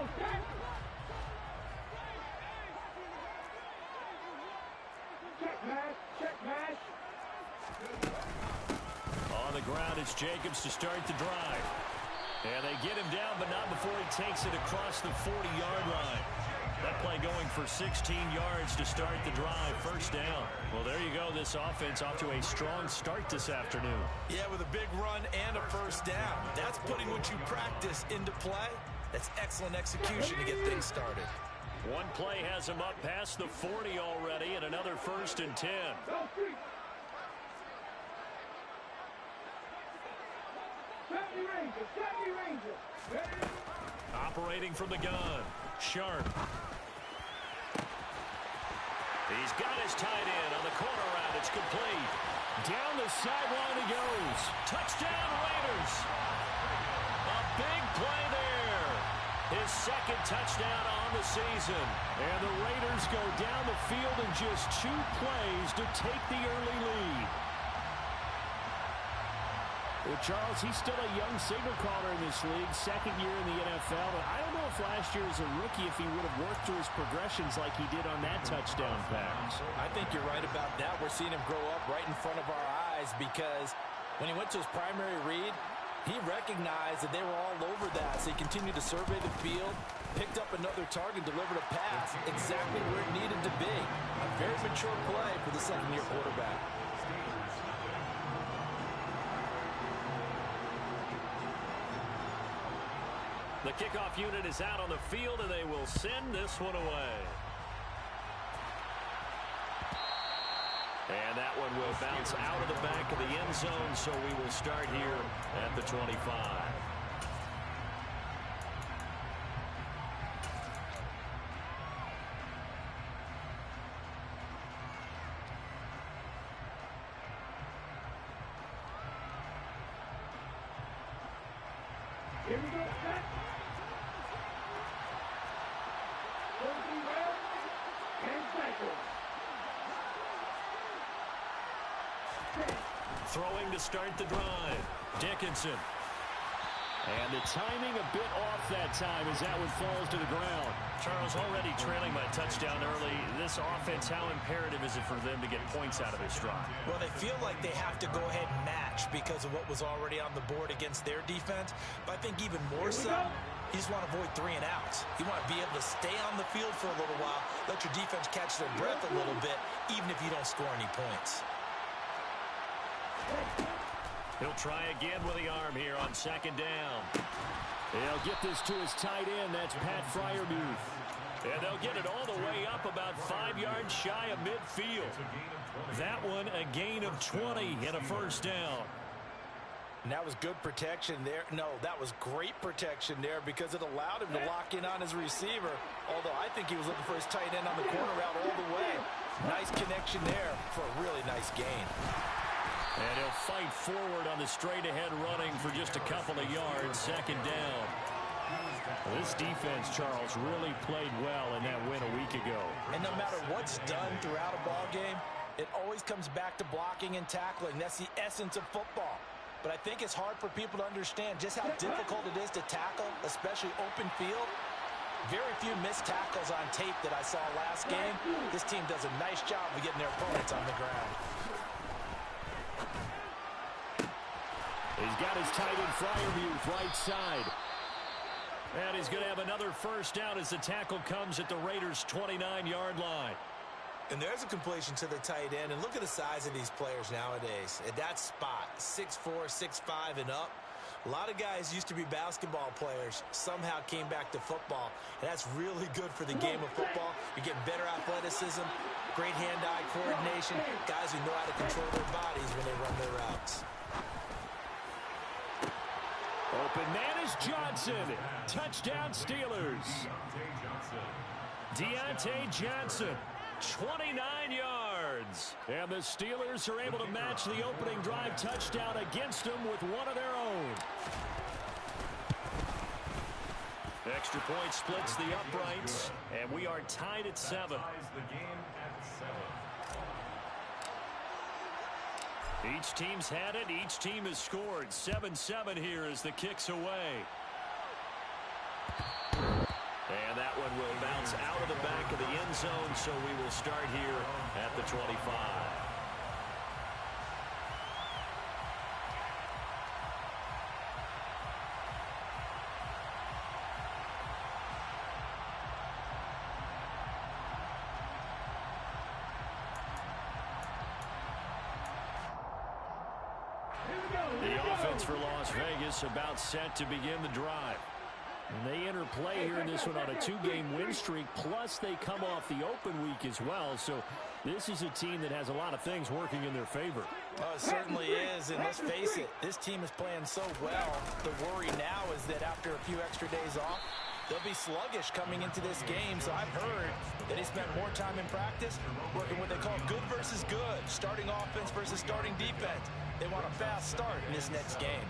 On the ground, it's Jacobs to start the drive. And they get him down, but not before he takes it across the 40-yard line. That play going for 16 yards to start the drive. First down. Well, there you go. This offense off to a strong start this afternoon. Yeah, with a big run and a first down. That's putting what you practice into play. That's excellent execution to get things started. One play has him up past the 40 already, and another 1st and 10. Operating from the gun, Sharp. He's got his tight end on the corner route. It's complete. Down the sideline he goes. Touchdown, Raiders. A big play there. His second touchdown on the season. And the Raiders go down the field in just 2 plays to take the early lead. Well, Charles, he's still a young signal caller in this league, second year in the NFL. But I don't know if last year as a rookie, if he would have worked through his progressions like he did on that touchdown pass. I think you're right about that. We're seeing him grow up right in front of our eyes because when he went to his primary read, he recognized that they were all over that. So he continued to survey the field, picked up another target, delivered a pass exactly where it needed to be. A very mature play for the second-year quarterback. The kickoff unit is out on the field, and they will send this one away. And that one will bounce out of the back of the end zone, so we will start here at the 25. Here we go, set. Throwing to start the drive. Dickinson. And the timing a bit off that time as that one falls to the ground. Charles, already trailing by touchdown early. This offense, how imperative is it for them to get points out of this drive? Well, they feel like they have to go ahead and match because of what was already on the board against their defense. But I think even more so, you just want to avoid 3 and outs. You want to be able to stay on the field for a little while, let your defense catch their breath a little bit, even if you don't score any points. He'll try again with the arm here on second down. They'll get this to his tight end. That's Pat Freiermuth. And they'll get it all the way up about 5 yards shy of midfield. That one a gain of 20 and a first down. And that was good protection there. No, that was great protection there because it allowed him to lock in on his receiver. Although I think he was looking for his tight end on the corner route all the way. Nice connection there for a really nice gain. And he'll fight forward on the straight-ahead running for just a couple of yards, second down. This defense, Charles, really played well in that win a week ago. And no matter what's done throughout a ball game, it always comes back to blocking and tackling. That's the essence of football. But I think it's hard for people to understand just how difficult it is to tackle, especially open field. Very few missed tackles on tape that I saw last game. This team does a nice job of getting their opponents on the ground. He's got his tight end Freiermuth right side. And he's going to have another first down as the tackle comes at the Raiders' 29-yard line. And there's a completion to the tight end. And look at the size of these players nowadays. At that spot, 6'4", 6'5", and up. A lot of guys used to be basketball players, somehow came back to football. And that's really good for the game of football. You're getting better athleticism, great hand-eye coordination, guys who know how to control their bodies when they run their routes. Open man is Johnson. Touchdown Steelers. Deontay Johnson, 29 yards. And the Steelers are able to match the opening drive touchdown against them with one of their own. Extra point splits the uprights, and we are tied at 7. Each team's had it. Each team has scored. 7-7 here as the kick's away. And that one will bounce out of the back of the end zone, so we will start here at the 25. The offense for Las Vegas about set to begin the drive. And they enter play here in this one on a 2-game win streak, plus they come off the open week as well. So this is a team that has a lot of things working in their favor. Oh, it certainly is, and let's face it, this team is playing so well. The worry now is that after a few extra days off, they'll be sluggish coming into this game. So I've heard that he spent more time in practice working what they call good versus good, starting offense versus starting defense. They want a fast start in this next game.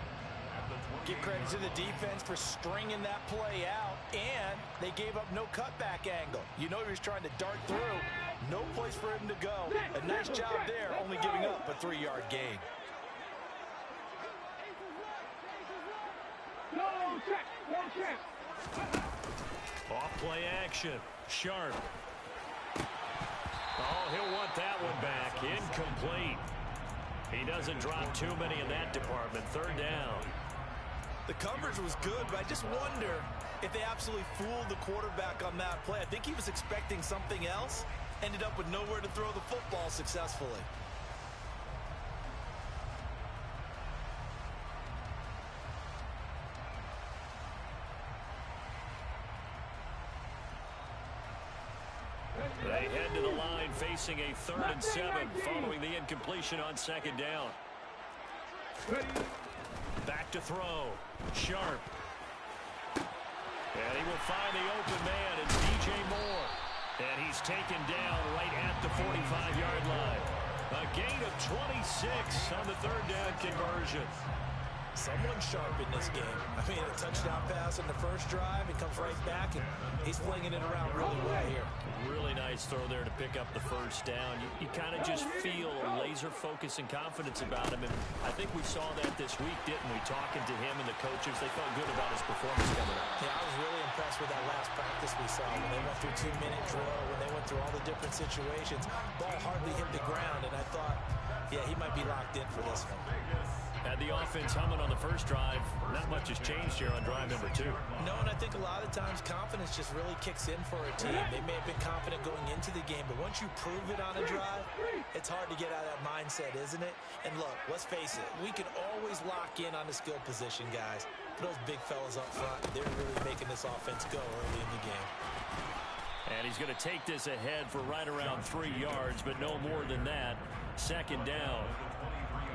Give credit to the defense for stringing that play out, and they gave up no cutback angle. You know he was trying to dart through. No place for him to go. A nice job there, only giving up a 3-yard gain. Off play action. Sharp. Oh, he'll want that one back. Incomplete. He doesn't drop too many in that department. 3rd down. The coverage was good, but I just wonder if they absolutely fooled the quarterback on that play. I think he was expecting something else. Ended up with nowhere to throw the football successfully. They head to the line facing a 3rd and 7 following the incompletion on 2nd down. Back to throw. Sharp. And he will find the open man in DJ Moore. And he's taken down right at the 45-yard line. A gain of 26 on the 3rd down conversion. Someone sharp in this game. I mean, a touchdown pass in the first drive. He comes right back, and he's flinging it around really well here. Really nice throw there to pick up the 1st down. You kind of just feel a laser focus and confidence about him. And I think we saw that this week, didn't we? Talking to him and the coaches, they felt good about his performance coming up. Yeah, I was really impressed with that last practice we saw when they went through 2-minute drill, when they went through all the different situations. Ball hardly hit the ground, and I thought, yeah, he might be locked in for this one. Had the offense humming on the first drive. Not much has changed here on drive number 2. No, and I think a lot of times confidence just really kicks in for a team. They may have been confident going into the game, but once you prove it on a drive, it's hard to get out of that mindset, isn't it? And look, let's face it, we can always lock in on the skill position, guys. Those big fellas up front, they're really making this offense go early in the game. And he's going to take this ahead for right around 3 yards, but no more than that. 2nd down.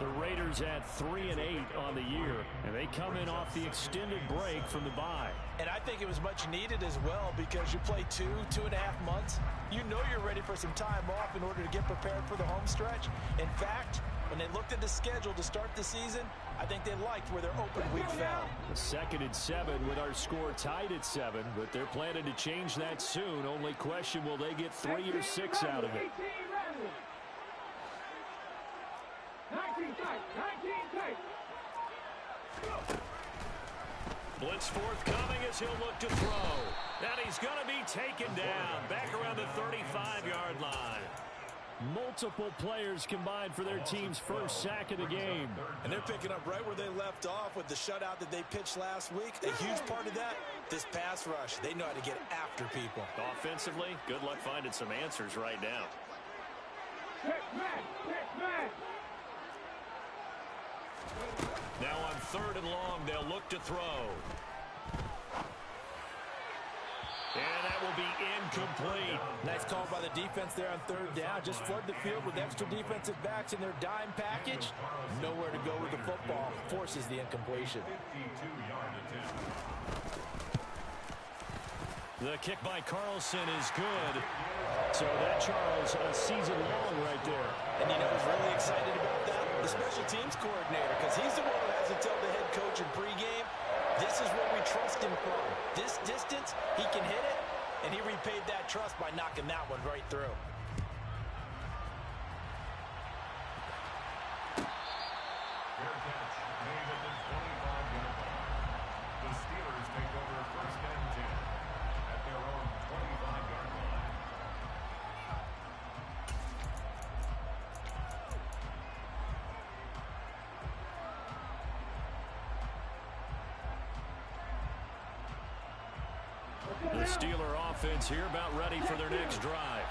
The Raiders at 3-8 on the year, and they come in off the extended break from the bye. And I think it was much needed as well, because you play 2.5 months. You know you're ready for some time off in order to get prepared for the home stretch. In fact, when they looked at the schedule to start the season, I think they liked where their open week fell. 2nd and 7 with our score tied at 7, but they're planning to change that soon. Only question, will they get 3 or 6 out of it? 19 tight. Blitz forthcoming as he'll look to throw. And he's going to be taken down back around the 35-yard line. Multiple players combined for their team's first sack of the game. And they're picking up right where they left off with the shutout that they pitched last week. A huge part of that, this pass rush. They know how to get after people. Offensively, good luck finding some answers right now. Six man. Now on 3rd and long, they'll look to throw. And that will be incomplete. Nice call by the defense there on 3rd down. Just flood the field with extra defensive backs in their dime package. Nowhere to go with the football. Forces the incompletion. The kick by Carlson is good. So that, Charles, a season long right there. And you know who's really excited about that? The special teams coordinator, because he's the one who has to tell the head coach in pregame, this is where we trust him from. This distance, he can hit it, and he repaid that trust by knocking that one right through. Fair catch made at the 25-yard line. The Steelers take over 1st and 10 at their Steeler offense here about ready for their next drive.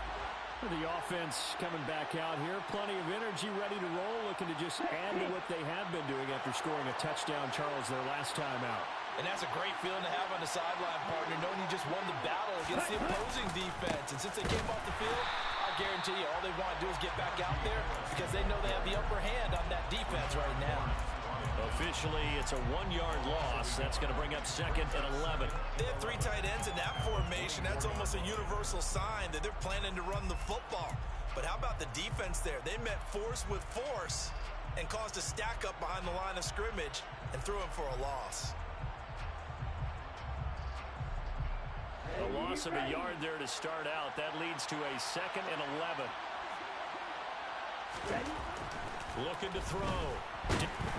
The offense coming back out here. Plenty of energy, ready to roll, looking to just add to what they have been doing after scoring a touchdown, Charles, their last time out. And that's a great feeling to have on the sideline, partner, knowing you just won the battle against the opposing defense. And since they came off the field, I guarantee you all they want to do is get back out there because they know they have the upper hand on that defense right now. Officially, it's a 1-yard loss. That's going to bring up 2nd and 11. They have 3 tight ends in that formation. That's almost a universal sign that they're planning to run the football. But how about the defense there? They met force with force and caused a stack up behind the line of scrimmage and threw him for a loss. A loss of a yard there to start out. That leads to a 2nd and 11. Looking to throw.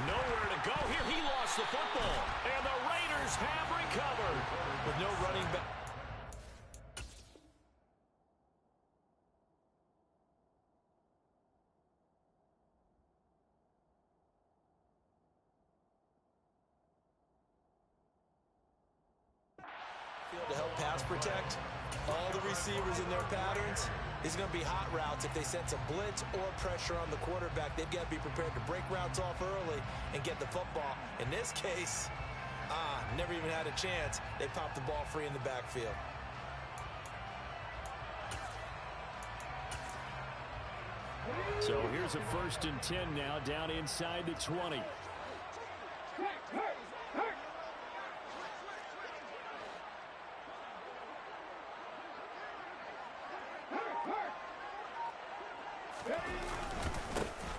Nowhere to go here. He lost the football. And the Raiders have recovered. With no running back. To help pass protect all the receivers in their patterns. Is going to be hot routes. If they sense a blitz or pressure on the quarterback, they've got to be prepared to break routes off early and get the football. In this case, never even had a chance. They popped the ball free in the backfield. So here's a 1st and 10 now, down inside the 20.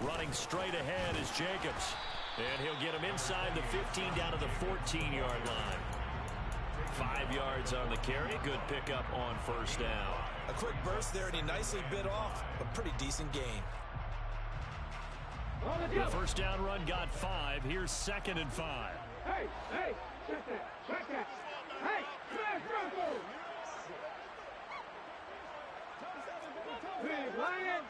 Running straight ahead is Jacobs. And he'll get him inside the 15 down to the 14-yard line. 5 yards on the carry. Good pickup on 1st down. A quick burst there, and he nicely bit off a pretty decent gain. The 1st down run got 5. Here's 2nd and 5. Hey, check that. Hey, smash Bronco! Big Lion!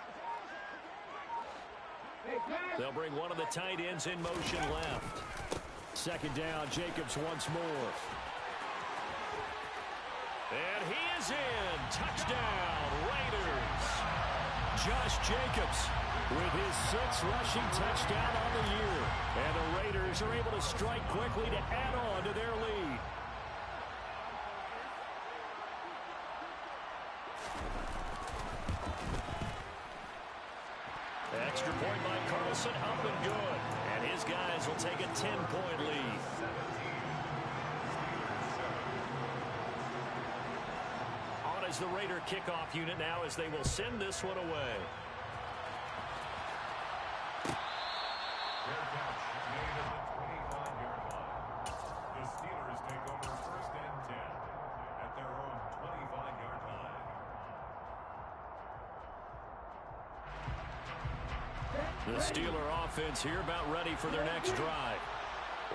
They'll bring one of the tight ends in motion left. 2nd down, Jacobs once more. And he is in. Touchdown, Raiders. Josh Jacobs with his 6th rushing touchdown on the year. And the Raiders are able to strike quickly to add on to their lead. Extra point by Carlson, up and good. And his guys will take a 10-point lead. On is the Raider kickoff unit now as they will send this one away. Fair catch made at the 25-yard line. The Steelers take over 1st and 10 at their own 25-yard line. The Steeler offense here about ready for their next drive.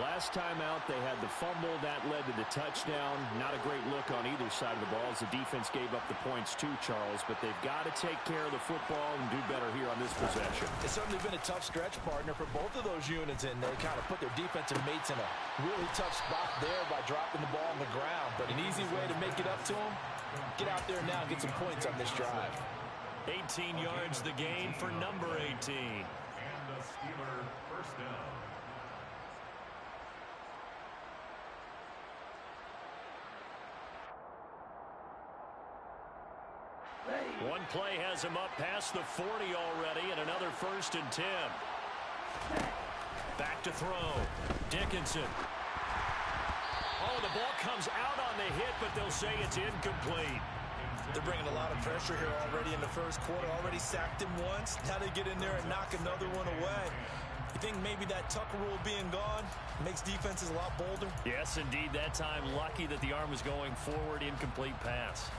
Last time out, they had the fumble. That led to the touchdown. Not a great look on either side of the ball as the defense gave up the points too, Charles. But they've got to take care of the football and do better here on this possession. It's certainly been a tough stretch, partner, for both of those units, and they kind of put their defensive mates in a really tough spot there by dropping the ball on the ground. But an easy way to make it up to them, get out there now and get some points on this drive. 18 yards the gain for number 18. And the Steeler 1st down. One play has him up past the 40 already, and another 1st and 10. Back to throw. Dickinson. Oh, the ball comes out on the hit, but they'll say it's incomplete. They're bringing a lot of pressure here already in the 1st quarter. Already sacked him once. Now they get in there and knock another one away. You think maybe that Tucker rule being gone makes defenses a lot bolder? Yes, indeed. That time, lucky that the arm was going forward. Incomplete pass.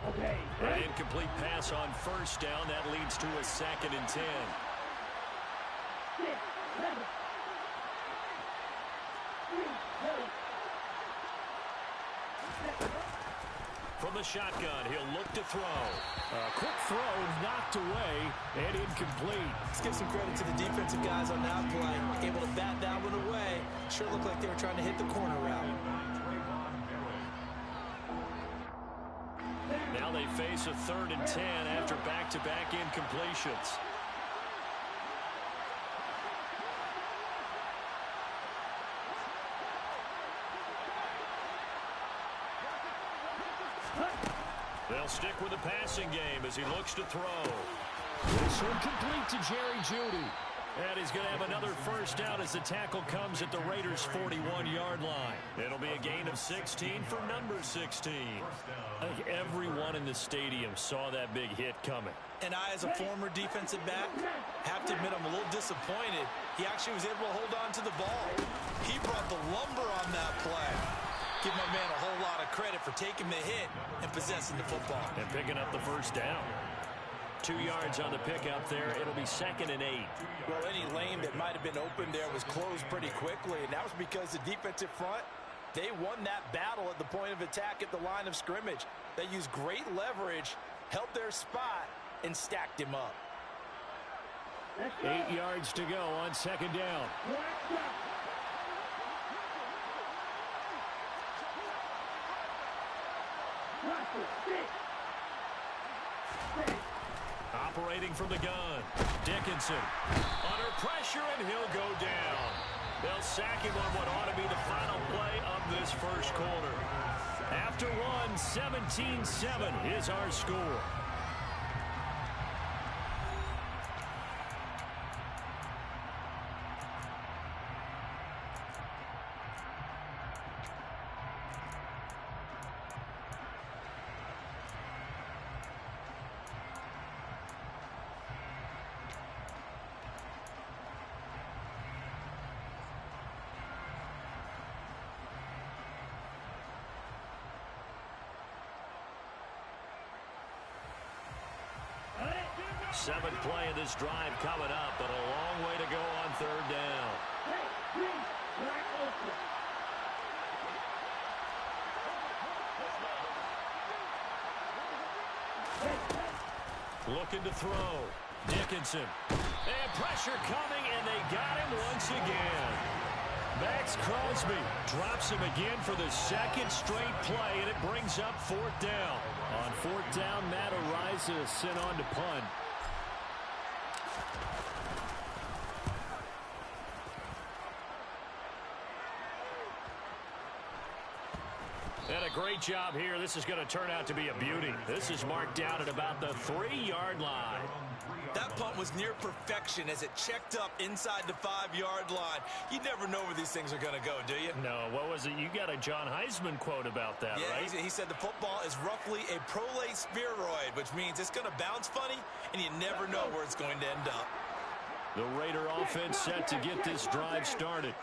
Okay. An incomplete pass on 1st down. That leads to a 2nd and 10. 6, 7. 3, 7. From the shotgun, he'll look to throw. Quick throw knocked away and incomplete. Let's give some credit to the defensive guys on that play. Able to bat that one away. Sure looked like they were trying to hit the corner route. Now they face a 3rd and 10 after back-to-back incompletions. They'll stick with the passing game as he looks to throw. This one complete to Jerry Jeudy. And he's going to have another first down as the tackle comes at the Raiders' 41-yard line. It'll be a gain of 16 for number 16. I think everyone in the stadium saw that big hit coming. And I, as a former defensive back, have to admit I'm a little disappointed. He actually was able to hold on to the ball. He brought the lumber on that play. Give my man a whole lot of credit for taking the hit and possessing the football. And picking up the first down. 2 yards on the pickup there. It'll be 2nd and 8. Well, any lane that might have been open there was closed pretty quickly, and that was because the defensive front, they won that battle at the point of attack at the line of scrimmage. They used great leverage, held their spot, and stacked him up. 8 yards to go on 2nd down. Operating from the gun, Dickinson under pressure, and he'll go down. They'll sack him on what ought to be the final play of this first quarter. After one, 17-7 is our score. Seventh play of this drive coming up, but a long way to go on 3rd down. Looking to throw. Dickinson. And pressure coming, and they got him once again. Max Crosby drops him again for the 2nd straight play, and it brings up 4th down. On 4th down, Matt Araiza is sent on to punt. And a great job here. This is going to turn out to be a beauty. This is marked down at about the 3-yard line. That punt was near perfection as it checked up inside the 5-yard line. You never know where these things are going to go, do you? No, what was it? You got a John Heisman quote about that, yeah, right? He said the football is roughly a prolate spheroid, which means it's going to bounce funny, and you never know where it's going to end up. The Raider offense set to get this drive started.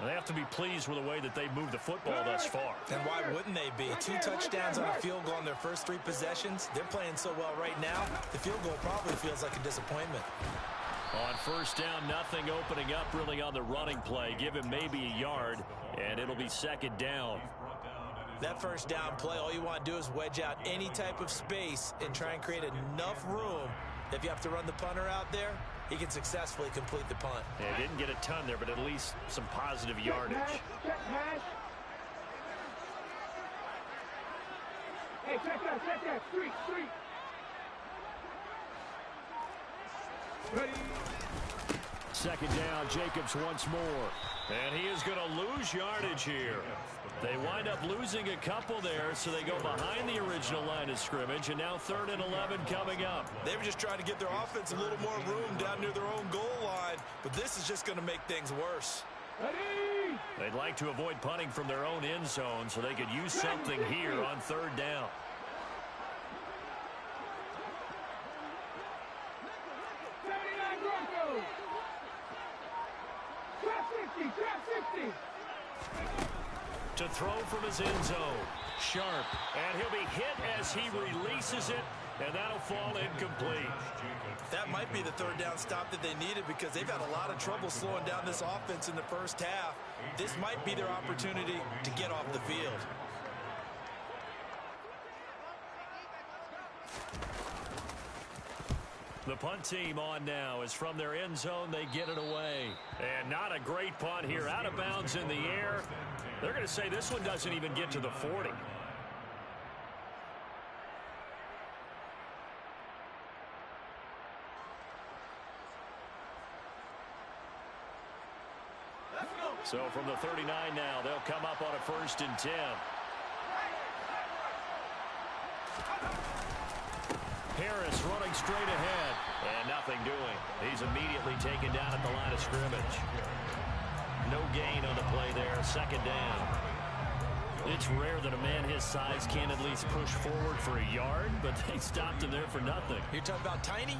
They have to be pleased with the way that they moved the football thus far. And why wouldn't they be? 2 touchdowns on a field goal in their first 3 possessions. They're playing so well right now, the field goal probably feels like a disappointment. On 1st down, nothing opening up really on the running play. Give him maybe a yard, and it'll be 2nd down. That 1st down play, all you want to do is wedge out any type of space and try and create enough room. If you have to run the punter out there, he can successfully complete the punt. Yeah, didn't get a ton there, but at least some positive yardage. Check pass. Hey, check that. Street. Ready. 2nd down, Jacobs once more. And he is going to lose yardage here. They wind up losing a couple there, so they go behind the original line of scrimmage, and now 3rd and 11 coming up. They were just trying to get their offense a little more room down near their own goal line, but this is just going to make things worse. Ready. They'd like to avoid punting from their own end zone so they could use something here on 3rd down. Trap 60. To throw from his end zone. Sharp. And he'll be hit as he releases it, and that'll fall incomplete. That might be the 3rd down stop that they needed because they've had a lot of trouble slowing down this offense in the first half. This might be their opportunity to get off the field. The punt team on now is from their end zone. They get it away. And not a great punt here. Out of bounds in the air. They're going to say this one doesn't even get to the 40. So from the 39 now, they'll come up on a 1st and 10. Harris running straight ahead. And nothing doing. He's immediately taken down at the line of scrimmage. No gain on the play there. 2nd down. It's rare that a man his size can at least push forward for a yard, but they stopped him there for nothing. You're talking about tiny?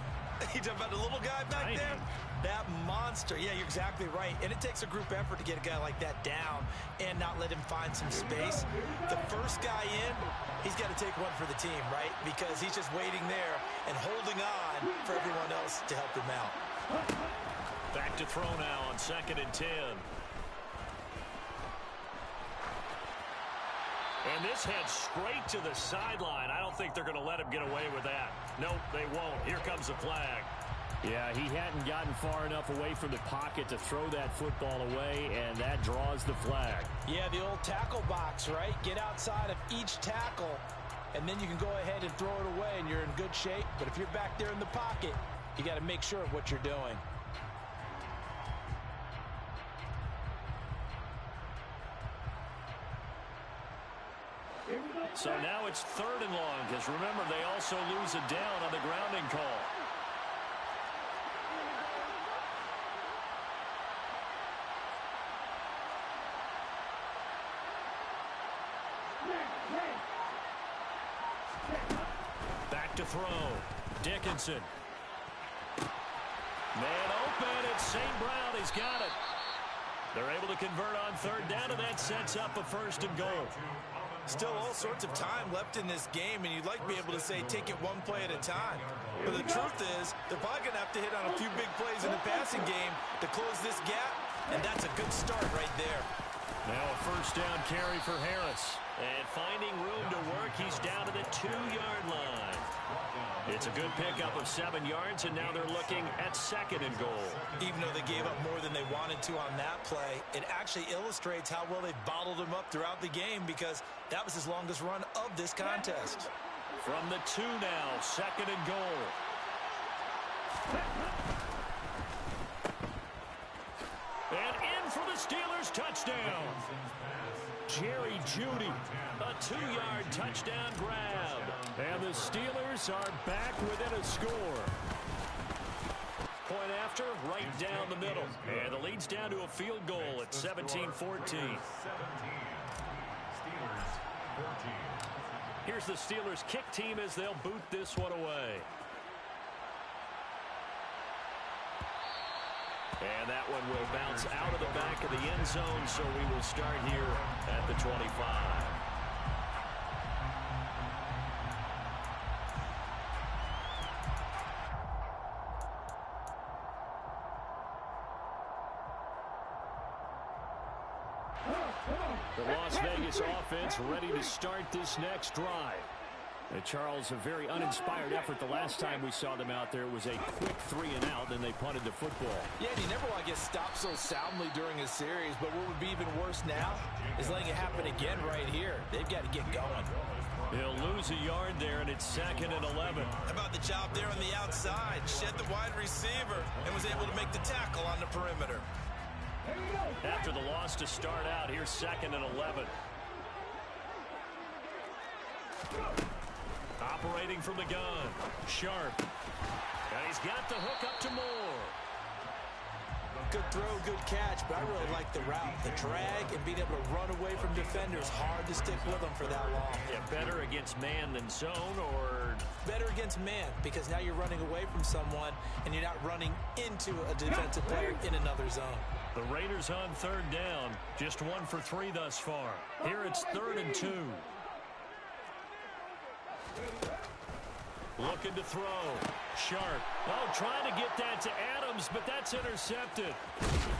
You're talking about the little guy back Tiny. there? That monster. Yeah, you're exactly right. And it takes a group effort to get a guy like that down and not let him find some space. The first guy in, he's got to take one for the team, right? Because he's just waiting there and holding on for everyone else to help him out. Back to throw now on 2nd and 10. And this heads straight to the sideline. I don't think they're going to let him get away with that. Nope, they won't. Here comes the flag. Yeah, he hadn't gotten far enough away from the pocket to throw that football away, and that draws the flag. Yeah, the old tackle box, right? Get outside of each tackle, and then you can go ahead and throw it away, and you're in good shape. But if you're back there in the pocket, you got to make sure of what you're doing. So now it's 3rd and long, because remember, they also lose a down on the grounding call. Back to throw. Dickinson. Man open. It's St. Brown. He's got it. They're able to convert on 3rd down, and that sets up a 1st and goal. Still all sorts of time left in this game, and you'd like to be able to say take it one play at a time. But the truth is, they're probably going to have to hit on a few big plays in the passing game to close this gap, and that's a good start right there. Now a 1st down carry for Harris. And finding room to work, he's down to the 2-yard line. It's a good pickup of 7 yards, and now they're looking at 2nd and goal. Even though they gave up more than they wanted to on that play, it actually illustrates how well they've bottled him up throughout the game, because that was his longest run of this contest. From the 2 now, 2nd and goal. And in for the Steelers touchdown. Jerry Jeudy, a 2-yard touchdown grab. And the Steelers are back within a score. Point after, right down the middle. And the lead's down to a field goal at 17-14. 17. Steelers 14. Here's the Steelers kick team as they'll boot this one away. And that one will bounce out of the back of the end zone, so we will start here at the 25. The Las Vegas offense ready to start this next drive. Charles, a very uninspired effort the last time we saw them out there. It was a quick 3 and out, then they punted the football. Yeah, and you never want to get stopped so soundly during a series, but what would be even worse now is letting it happen again right here. They've got to get going. He'll lose a yard there, and it's 2nd and 11. How about the job there on the outside? Shed the wide receiver and was able to make the tackle on the perimeter. After the loss to start out, here's 2nd and 11. Operating from the gun, Sharp. And he's got the hook up to Moore. Good throw, good catch, but I really like the route. The drag and being able to run away from defenders, hard to stick with them for that long. Yeah, better against man than zone, or better against man, because now you're running away from someone and you're not running into a defensive player in another zone. The Raiders on 3rd down, just 1 for 3 thus far. Here it's 3rd and 2. Looking to throw. Sharp. Oh, trying to get that to Adams, but that's intercepted.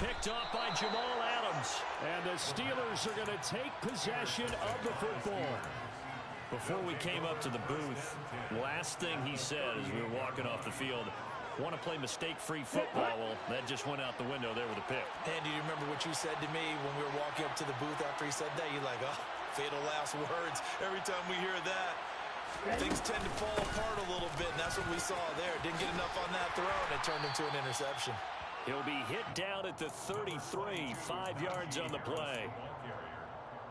Picked off by Jamal Adams. And the Steelers are going to take possession of the football. Before we came up to the booth, last thing he said as we were walking off the field, want to play mistake-free football. Well, that just went out the window there with a pick. And do you remember what you said to me when we were walking up to the booth after he said that? You're like, oh, fatal last words. Every time we hear that, things tend to fall apart a little bit, and that's what we saw there. Didn't get enough on that throw, and it turned into an interception. He'll be hit down at the 33, 5 yards on the play.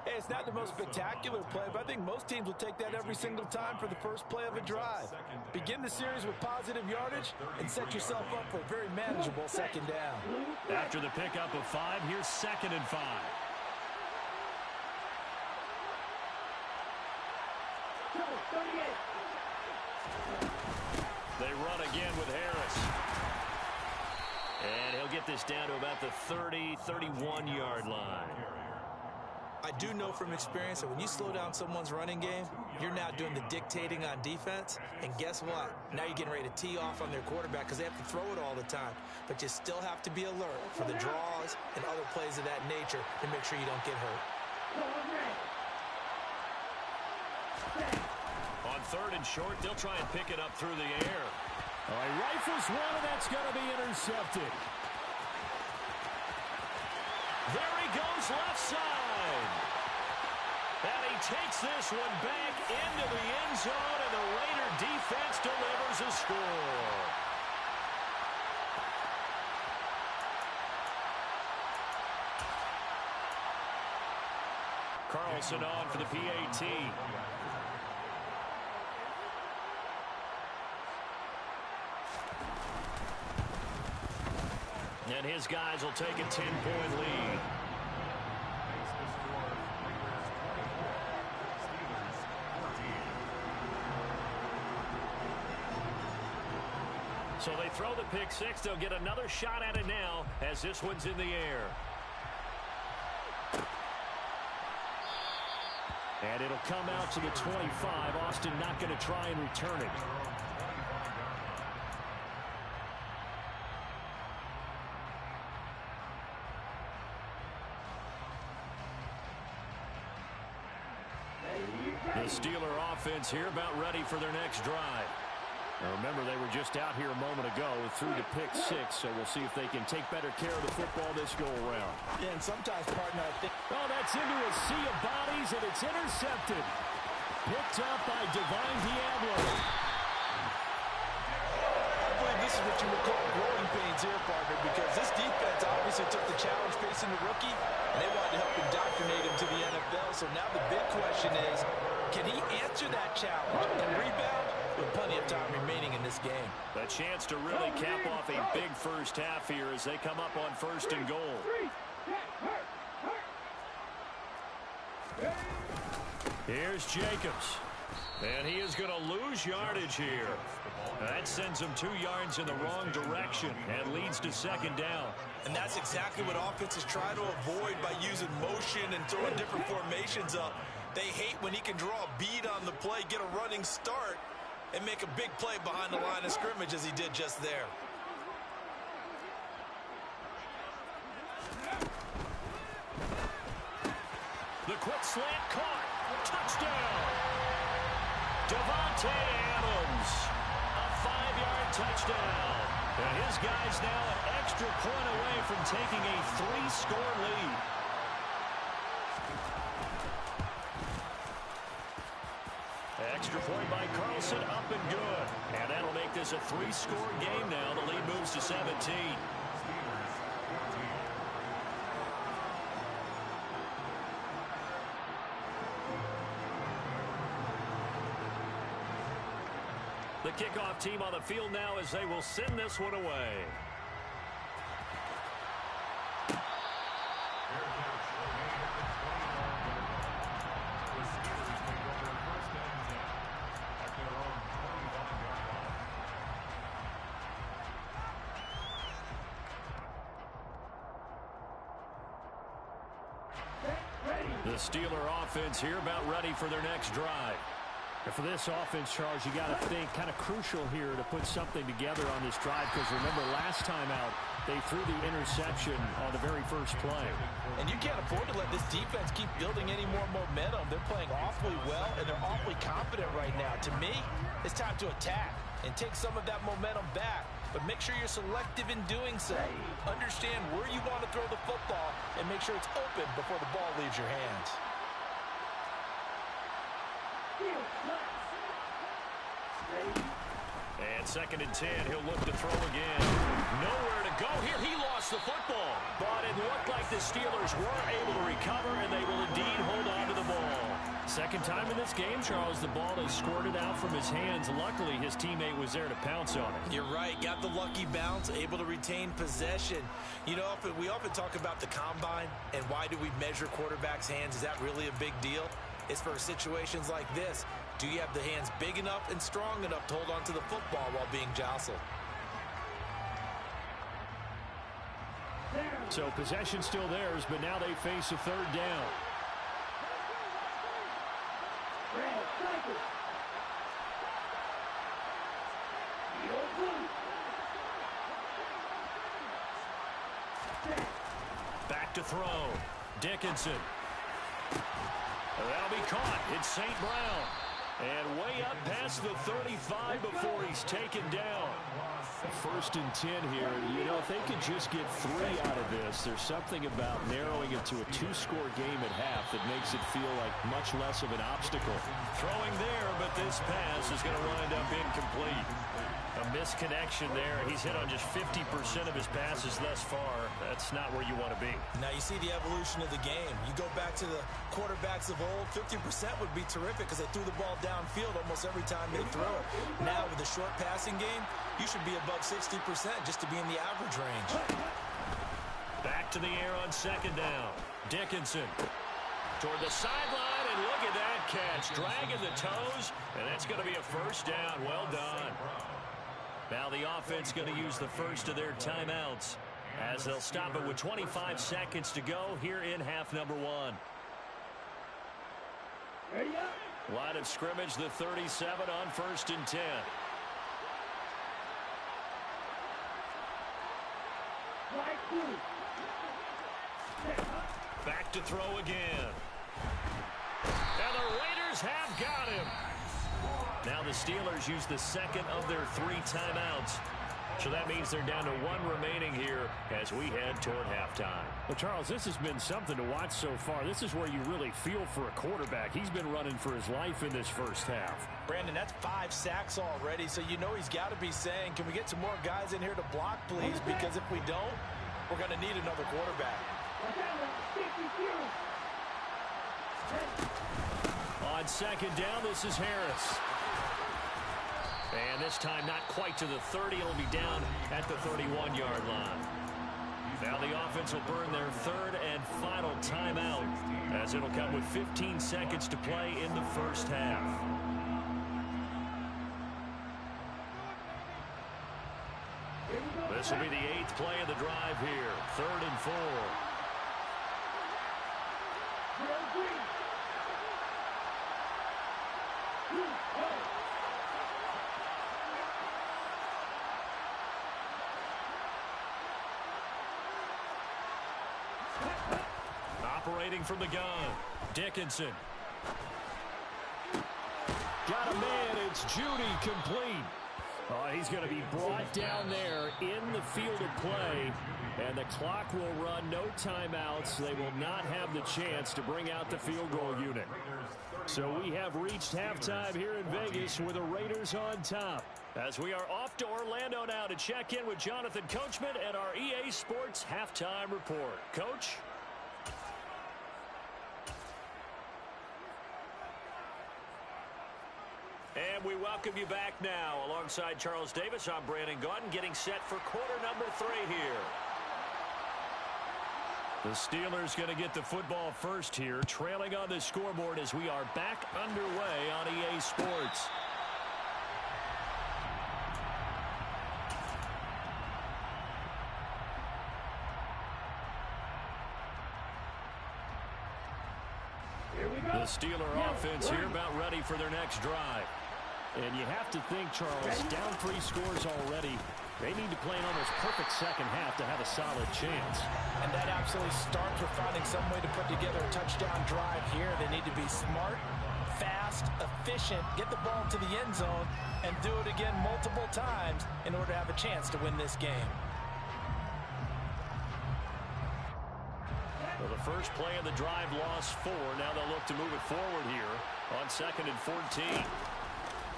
Hey, it's not the most spectacular play, but I think most teams will take that every single time for the first play of a drive. Begin the series with positive yardage and set yourself up for a very manageable second down. After the pickup of 5, here's 2nd and 5. They run again with Harris. And he'll get this down to about the 30, 31-yard line. I do know from experience that when you slow down someone's running game, you're now doing the dictating on defense. And guess what? Now you're getting ready to tee off on their quarterback because they have to throw it all the time. But you still have to be alert for the draws and other plays of that nature to make sure you don't get hurt. On 3rd and short, they'll try and pick it up through the air. All right, rifles one, and that's going to be intercepted. There he goes left side. And he takes this one back into the end zone, and the Raider defense delivers a score. Carlson on for the PAT. And his guys will take a 10-point lead. So they throw the pick six. They'll get another shot at it now as this one's in the air. And it'll come out to the 25. Austin not going to try and return it. The Steeler offense here about ready for their next drive. Now remember, they were just out here a moment ago through the pick six, so we'll see if they can take better care of the football this go-around. Yeah, and sometimes, partner, I think... Oh, that's into a sea of bodies, and it's intercepted. Picked up by Divine Diablo. I believe this is what you would call growing pains here, partner, because this defense obviously took the challenge facing the rookie, and they wanted to help indoctrinate him to the NFL. So now the big question is, can he answer that challenge and rebound with plenty of time remaining in this game? A chance to really cap off a big first half here as they come up on 1st and goal. Here's Jacobs. And he is going to lose yardage here. That sends him 2 yards in the wrong direction and leads to 2nd down. And that's exactly what offenses try to avoid by using motion and throwing different formations up. They hate when he can draw a bead on the play, get a running start, and make a big play behind the line of scrimmage as he did just there. The quick slant caught. Touchdown. Davante Adams. A 5-yard touchdown. And his guys now an extra point away from taking a 3-score lead. Extra point by Carlson, up and good. And that'll make this a 3-score game now. The lead moves to 17. The kickoff team on the field now as they will send this one away. The Steeler offense here about ready for their next drive. And for this offense, Charles, you got to think kind of crucial here to put something together on this drive, because remember last time out they threw the interception on the very first play. And you can't afford to let this defense keep building any more momentum. They're playing awfully well, and they're awfully confident right now. To me, it's time to attack and take some of that momentum back. But make sure you're selective in doing so. Understand where you want to throw the football and make sure it's open before the ball leaves your hands. And 2nd and 10, he'll look to throw again. Nowhere to go here. He lost the football. But it looked like the Steelers were able to recover, and they will indeed hold on to the ball. Second time in this game, Charles, the ball has squirted out from his hands. Luckily, his teammate was there to pounce on it. You're right. Got the lucky bounce, able to retain possession. You know, we often talk about the combine and why do we measure quarterbacks' hands. Is that really a big deal? It's for situations like this. Do you have the hands big enough and strong enough to hold on to the football while being jostled? So possession still theirs, but now they face a 3rd down. Back to throw. Dickinson. That'll be caught. It's St. Brown. And way up past the 35 before he's taken down. 1st and 10 here. You know, if they could just get 3 out of this, there's something about narrowing it to a 2-score game at half that makes it feel like much less of an obstacle. Throwing there, but this pass is going to wind up incomplete. A misconnection there. He's hit on just 50% of his passes thus far. That's not where you want to be. Now you see the evolution of the game. You go back to the quarterbacks of old, 50% would be terrific because they threw the ball downfield almost every time they throw it. Now with the short passing game, you should be above 60% just to be in the average range. Back to the air on 2nd down. Dickinson toward the sideline, and look at that catch. Dragging the toes, and that's going to be a 1st down. Well done. Now the offense going to use the first of their timeouts as they'll stop it with 25 seconds to go here in half number 1. Line of scrimmage, the 37 on 1st and 10. Back to throw again. And the Raiders have got him. Now the Steelers use the 2nd of their 3 timeouts. So that means they're down to 1 remaining here as we head toward halftime. Well, Charles, this has been something to watch so far. This is where you really feel for a quarterback. He's been running for his life in this first half. Brandon, that's 5 sacks already, so you know he's got to be saying, can we get some more guys in here to block, please? Because if we don't, we're going to need another quarterback. On 2nd down, this is Harris. And this time not quite to the 30. It'll be down at the 31-yard line. Now the offense will burn their 3rd and final timeout as it'll come with 15 seconds to play in the first half. This will be the 8th play of the drive here. 3rd and 4. Operating from the gun, Dickinson. Got a man, it's Judy, complete. He's going to be brought down there in the field of play, and the clock will run. No timeouts. They will not have the chance to bring out the field goal unit. So we have reached halftime here in Vegas with the Raiders on top. As we are off to Orlando now to check in with Jonathan Coachman and our EA Sports Halftime Report. Coach? And we welcome you back now. Alongside Charles Davis, I'm Brandon Gaudin, getting set for quarter number 3 here. The Steelers going to get the football first here, trailing on the scoreboard as we are back underway on EA Sports. The Steeler offense here about ready for their next drive. And you have to think, Charles, down 3 scores already. They need to play an almost perfect second half to have a solid chance. And that absolutely starts with finding some way to put together a touchdown drive here. They need to be smart, fast, efficient, get the ball to the end zone, and do it again multiple times in order to have a chance to win this game. Well, the first play of the drive lost 4. Now they'll look to move it forward here on 2nd and 14.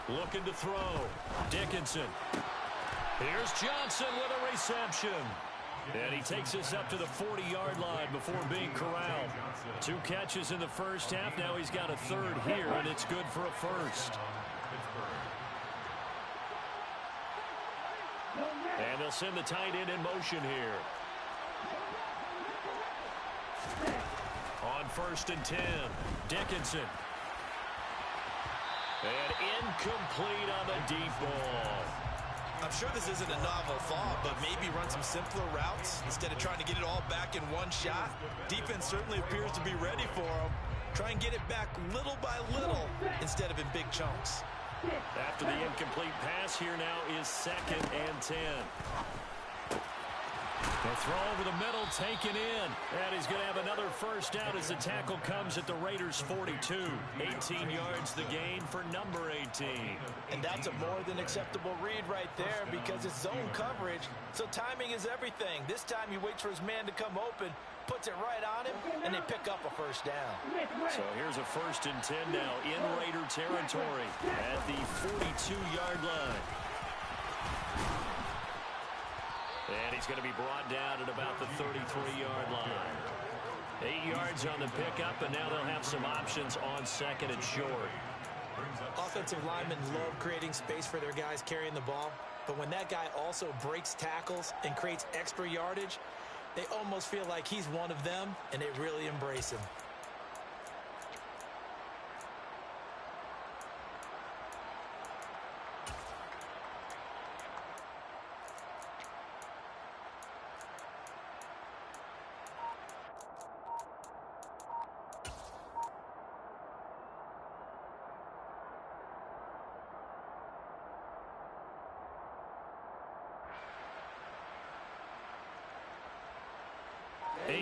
Looking to throw. Dickinson. Here's Johnson with a reception. And he takes us up to the 40-yard line before being corralled. 2 catches in the first half. Now he's got a 3rd here, and it's good for a first. And they'll send the tight end in motion here. On 1st and 10, Dickinson. And incomplete on the deep ball. I'm sure this isn't a novel thought, but maybe run some simpler routes instead of trying to get it all back in one shot. Defense certainly appears to be ready for him. Try and get it back little by little instead of in big chunks. After the incomplete pass, here now is 2nd and 10. The throw over the middle, taken in. And he's going to have another first down as the tackle comes at the Raiders' 42. 18 yards the gain for number 18. And that's a more than acceptable read right there because it's zone coverage, so timing is everything. This time he waits for his man to come open, puts it right on him, and they pick up a first down. So here's a 1st and 10 now in Raider territory at the 42-yard line. And he's going to be brought down at about the 33-yard line. 8 yards on the pickup, and now they'll have some options on 2nd and short. Offensive linemen love creating space for their guys carrying the ball, but when that guy also breaks tackles and creates extra yardage, they almost feel like he's one of them, and they really embrace him.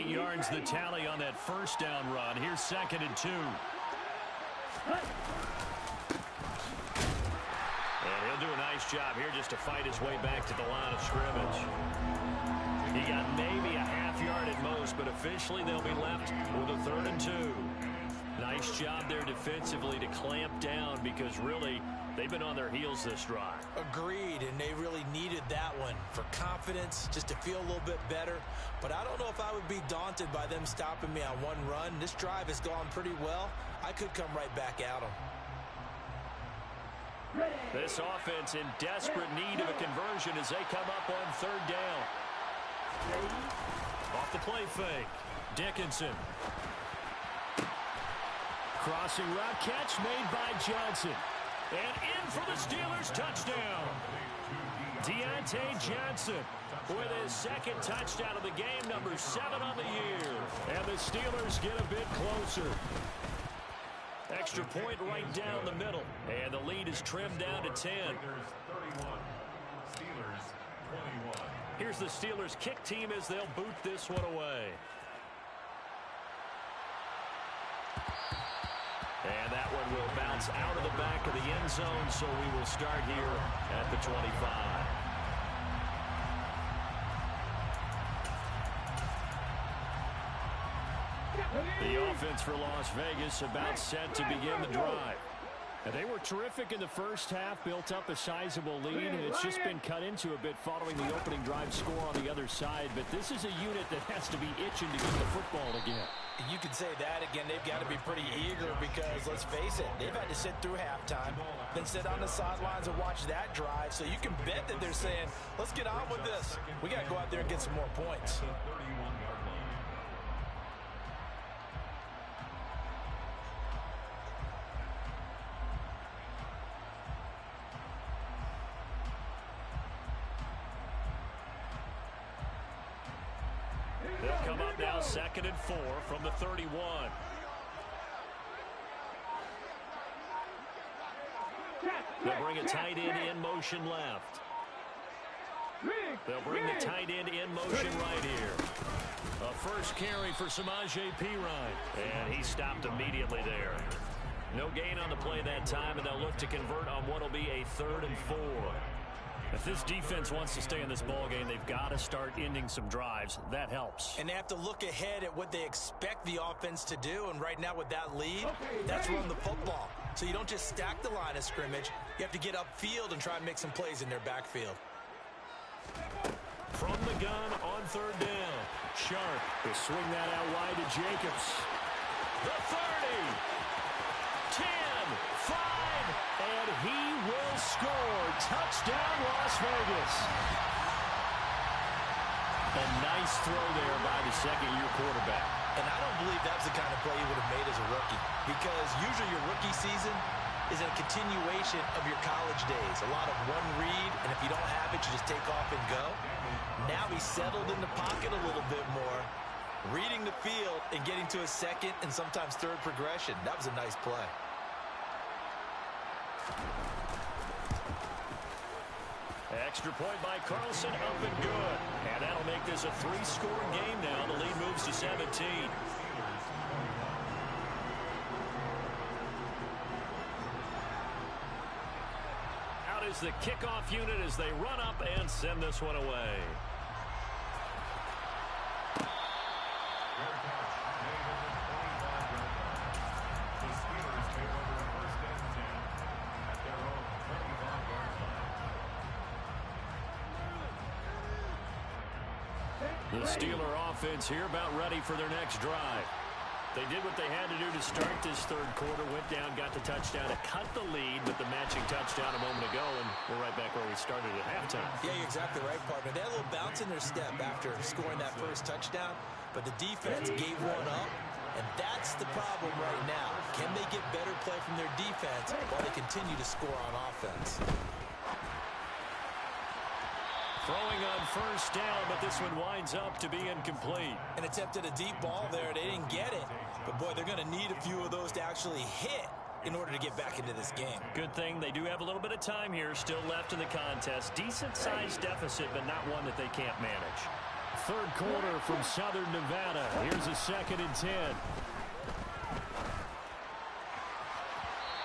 Yards the tally on that first down run. Here's 2nd and 2. And he'll do a nice job here just to fight his way back to the line of scrimmage. He got maybe a half yard at most, but officially they'll be left with a 3rd and 2. Nice job there defensively to clamp down because really they've been on their heels this drive. Agreed, and they really needed that one for confidence, just to feel a little bit better. But I don't know if I would be daunted by them stopping me on one run. This drive has gone pretty well. I could come right back at them. This offense in desperate need of a conversion as they come up on 3rd down. Off the play fake. Dickinson. Crossing route catch made by Johnson. And in for the Steelers touchdown. Deontay Johnson with his 2nd touchdown of the game, number 7 on the year. And the Steelers get a bit closer. Extra point right down the middle. And the lead is trimmed down to 10. Here's the Steelers kick team as they'll boot this one away. And that one will bounce out of the back of the end zone, so we will start here at the 25. The offense for Las Vegas about set to begin the drive. And they were terrific in the first half, built up a sizable lead, and it's just been cut into a bit following the opening drive score on the other side. But this is a unit that has to be itching to get the football again. You could say that again. They've got to be pretty eager because, let's face it, they've had to sit through halftime, then sit on the sidelines and watch that drive. So you can bet that they're saying, let's get on with this. We got to go out there and get some more points. They'll come up now 2nd and 4 from the 31. They'll bring a tight end in motion left. They'll bring the tight end in motion right here. A first carry for Samaje Perine. And he stopped immediately there. No gain on the play that time, and they'll look to convert on what will be a 3rd and 4. If this defense wants to stay in this ballgame, they've got to start ending some drives. That helps. And they have to look ahead at what they expect the offense to do. And right now with that lead, that's run the football. So you don't just stack the line of scrimmage. You have to get upfield and try and make some plays in their backfield. From the gun on 3rd down. Sharp will swing that out wide to Jacobs. The 30. 10, 5, and he will score. Touchdown, Las Vegas. A nice throw there by the second-year quarterback. And I don't believe that was the kind of play he would have made as a rookie, because usually your rookie season is a continuation of your college days. A lot of one read, and if you don't have it, you just take off and go. Now he's settled in the pocket a little bit more, reading the field and getting to a second and sometimes third progression. That was a nice play. Extra point by Carlson, up and good. And that'll make this a 3-score game now. The lead moves to 17. Out is the kickoff unit as they run up and send this one away. The Steeler offense here about ready for their next drive. They did what they had to do to start this 3rd quarter, went down, got the touchdown to cut the lead with the matching touchdown a moment ago, and we're right back where we started at halftime. Yeah, you're exactly right, partner. They had a little bounce in their step after scoring that first touchdown, but the defense gave one up, and that's the problem right now. Can they get better play from their defense while they continue to score on offense? Throwing on 1st down, but this one winds up to be incomplete. And attempted a deep ball there. They didn't get it. But, boy, they're going to need a few of those to actually hit in order to get back into this game. Good thing they do have a little bit of time here still left in the contest. Decent-sized deficit, but not one that they can't manage. 3rd quarter from Southern Nevada. Here's a 2nd and 10.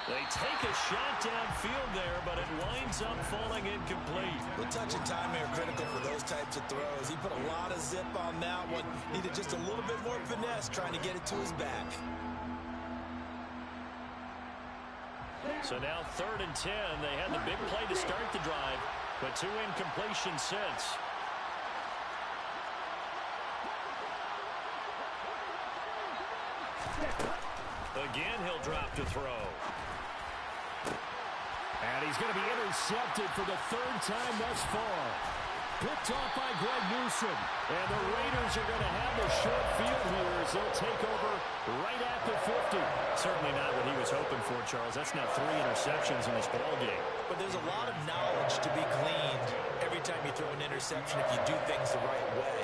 They take a shot downfield there, but it winds up falling incomplete. Well, touch and time are critical for those types of throws. He put a lot of zip on that one. Needed just a little bit more finesse trying to get it to his back. So now 3rd and 10. They had the big play to start the drive, but 2 incompletions since. Again, he'll drop to throw. And he's going to be intercepted for the 3rd time thus far. Picked off by Greg Newsome. And the Raiders are going to have the short field here as they'll take over right at the 50. Certainly not what he was hoping for, Charles. That's now 3 interceptions in this ballgame. But there's a lot of knowledge to be gleaned every time you throw an interception if you do things the right way.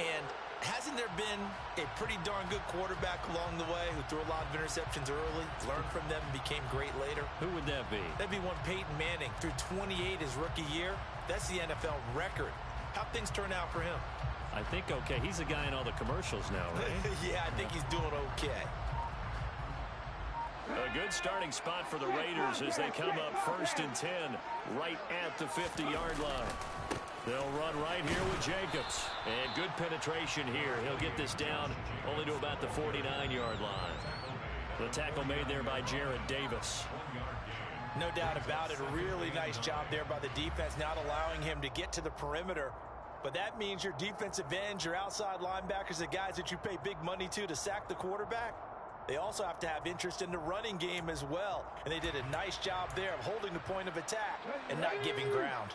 And hasn't there been a pretty darn good quarterback along the way who threw a lot of interceptions early, learned from them, and became great later? Who would that be? That'd be one Peyton Manning. Threw 28 his rookie year. That's the NFL record. How'd things turn out for him? I think okay. He's a guy in all the commercials now, right? Yeah, I think he's doing okay. A good starting spot for the Raiders as they come up 1st and 10 right at the 50-yard line. They'll run right here with Jacobs. And good penetration here. He'll get this down only to about the 49-yard line. The tackle made there by Jared Davis. No doubt about it. A really nice job there by the defense, not allowing him to get to the perimeter. But that means your defensive ends, your outside linebackers, the guys that you pay big money to sack the quarterback, they also have to have interest in the running game as well. And they did a nice job there of holding the point of attack and not giving ground.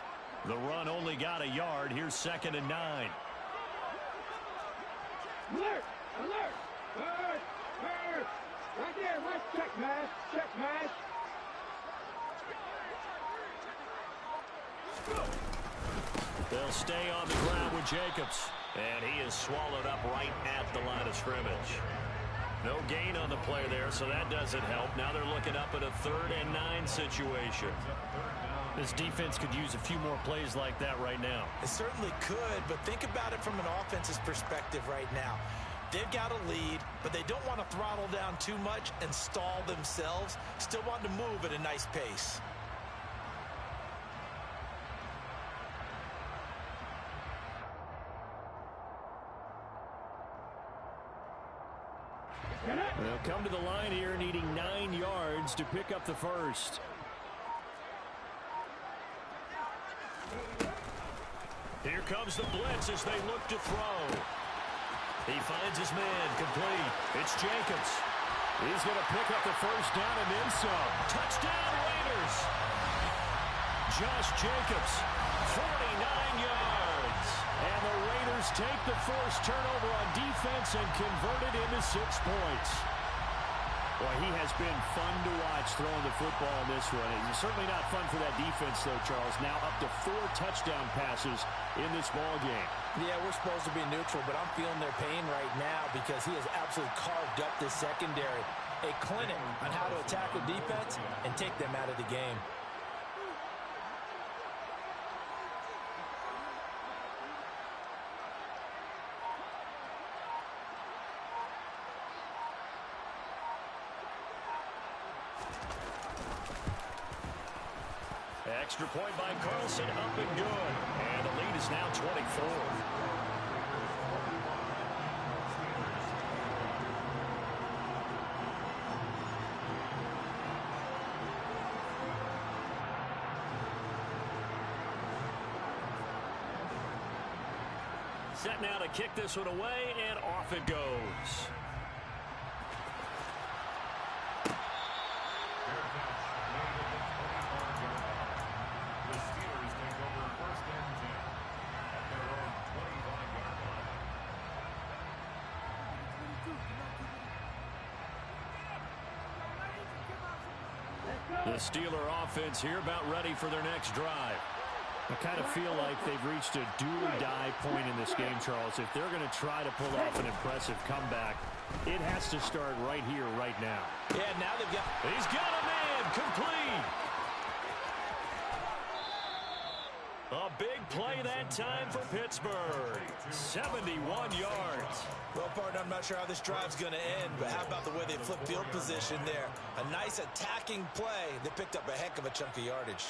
The run only got a yard. Here's 2nd and 9. Alert! Alert! Alert! Alert! Right there, right, check, man. Check, man. They'll stay on the ground with Jacobs. And he is swallowed up right at the line of scrimmage. No gain on the play there, so that doesn't help. Now they're looking up at a 3rd and 9 situation. This defense could use a few more plays like that right now. It certainly could, but think about it from an offense's perspective right now. They've got a lead, but they don't want to throttle down too much and stall themselves. Still want to move at a nice pace. They'll come to the line here needing 9 yards to pick up the first. Here comes the blitz as they look to throw. He finds his man, complete. It's Jacobs. He's going to pick up the first down and then some. Touchdown Raiders. Josh Jacobs, 49 yards. And the Raiders take the forced turnover on defense and convert it into 6 points. Boy, he has been fun to watch throwing the football in this one. It's certainly not fun for that defense, though, Charles. Now up to 4 touchdown passes in this ball game. Yeah, we're supposed to be neutral, but I'm feeling their pain right now because he has absolutely carved up this secondary. A clinic on how to attack the defense and take them out of the game. Extra point by Carlson, up and good. And the lead is now 24. Set now to kick this one away, and off it goes. The Steeler offense here about ready for their next drive. I kind of feel like they've reached a do-or-die point in this game, Charles. If they're going to try to pull off an impressive comeback, it has to start right here, right now. Yeah, now they've got... He's got a man, complete. A big play that time for Pittsburgh. 71 yards. Well, partner, I'm not sure how this drive's going to end, but how about the way they flip field position there? A nice attacking play. They picked up a heck of a chunk of yardage.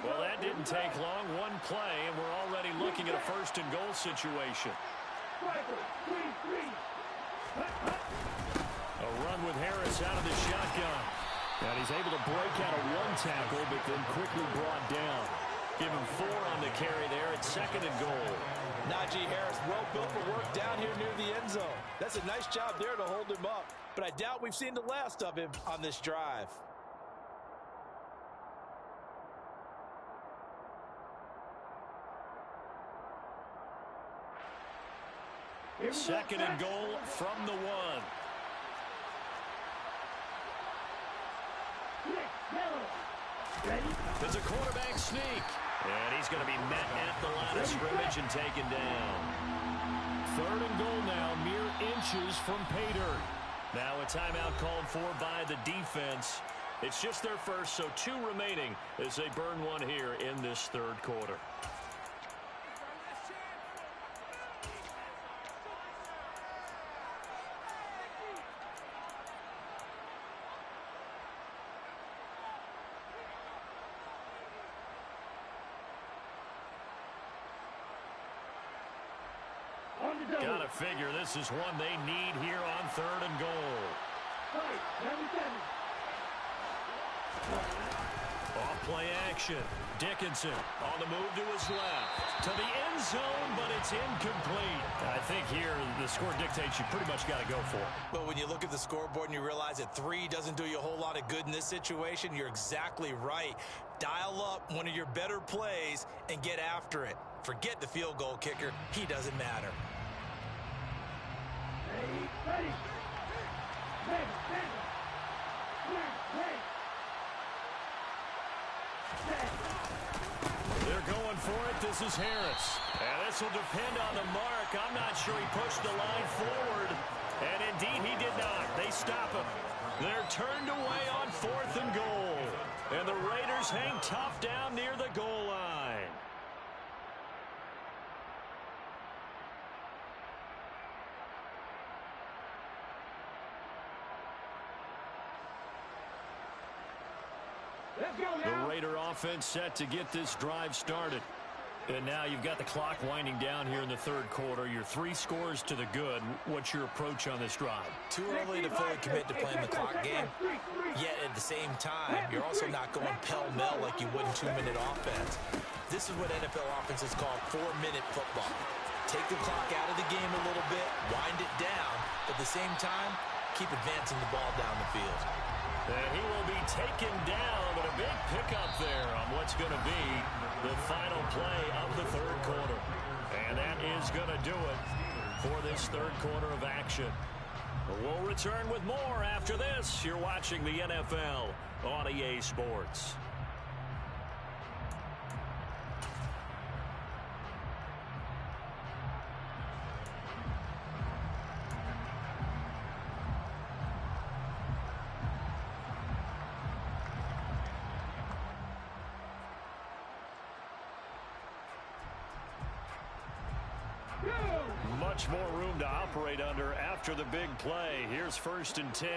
Well, that didn't take long. One play, and we're already looking at a 1st and goal situation. A run with Harris out of the shotgun. And he's able to break out of 1 tackle, but then quickly brought down. Give him 4 on the carry there at 2nd and goal. Najee Harris, well built for work down here near the end zone. That's a nice job there to hold him up. But I doubt we've seen the last of him on this drive. Second and goal from the 1. There's a quarterback sneak. And he's going to be met at the line of scrimmage and taken down. 3rd and goal now, mere inches from pay dirt. Now a timeout called for by the defense. It's just their first, so 2 remaining as they burn one here in this 3rd quarter. Gotta figure this is one they need here on 3rd and goal. Off play action. Dickinson on the move to his left. To the end zone, but it's incomplete. I think here the score dictates you pretty much got to go for it. But when you look at the scoreboard and you realize that 3 doesn't do you a whole lot of good in this situation, you're exactly right. Dial up one of your better plays and get after it. Forget the field goal kicker. He doesn't matter. They're going for it. This is Harris. And this will depend on the mark. I'm not sure he pushed the line forward. And indeed, he did not. They stop him. They're turned away on 4th and goal. And the Raiders hang tough down near the goal line. The Raider offense set to get this drive started. And now you've got the clock winding down here in the 3rd quarter. You're 3 scores to the good. What's your approach on this drive? Too early to fully commit to playing the clock game. Yet at the same time, you're also not going pell-mell like you would in 2-minute offense. This is what NFL offenses call 4-minute football. Take the clock out of the game a little bit, wind it down, but at the same time, keep advancing the ball down the field. And he will be taken down, but a big pickup there on what's going to be the final play of the 3rd quarter. And that is going to do it for this 3rd quarter of action. We'll return with more after this. You're watching the NFL on EA Sports. Much more room to operate under after the big play. Here's 1st and 10.